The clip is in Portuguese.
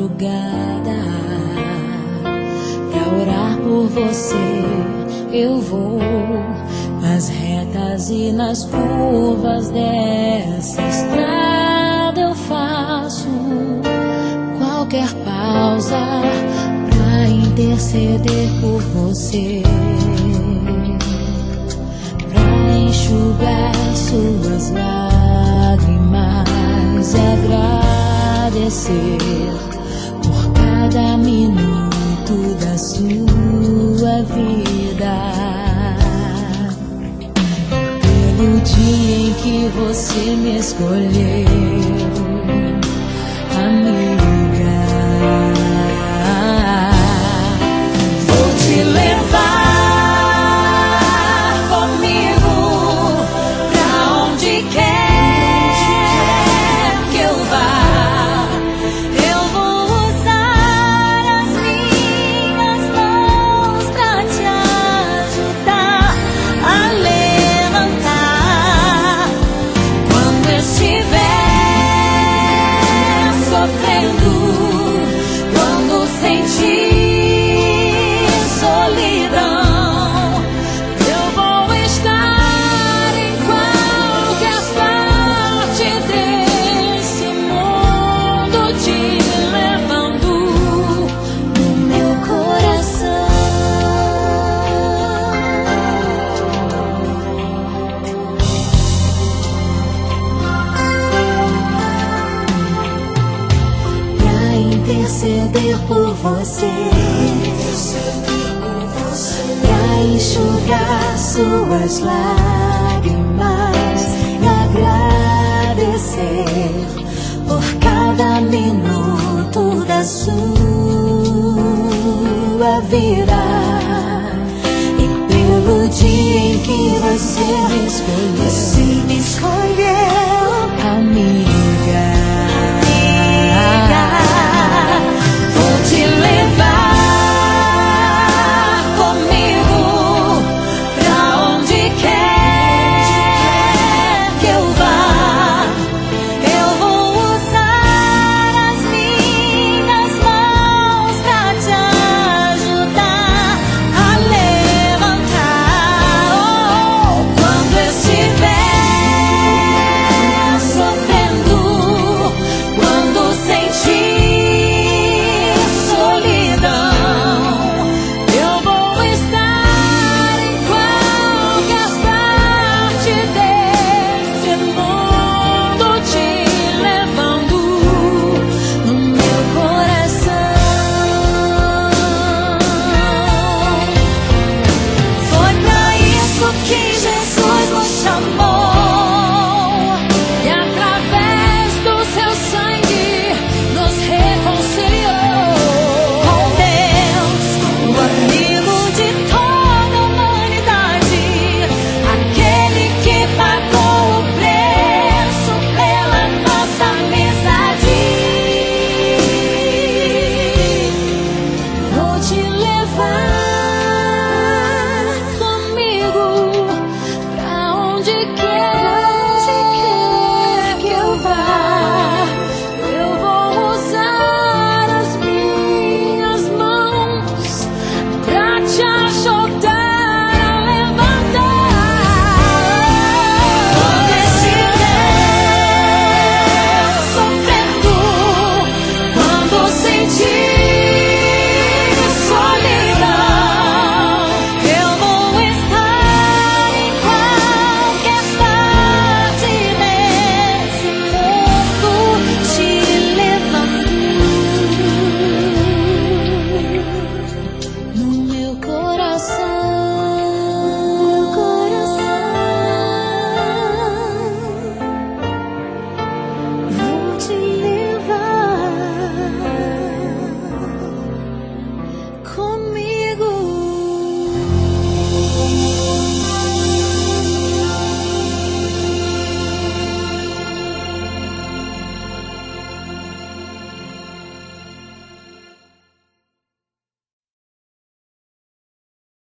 madrugada pra orar por você. Eu vou nas retas e nas curvas dessa estrada. Eu faço qualquer pausa pra interceder por você, pra enxugar suas lágrimas e agradecer por cada minuto da sua vida, pelo dia em que você me escolheu, amiga. Vou te levar comigo pra onde quer que eu vá. Eu vou usar as minhas mãos pra te ajudar a levantar quando estiver sofrendo, quando sentir solidão. Eu vou estar em qualquer parte desse mundo, te levando no meu coração. Pra interceder por você, pra enxugar suas lágrimas e agradecer por cada minuto da sua vida, e pelo dia em que você me escolheu, amiga.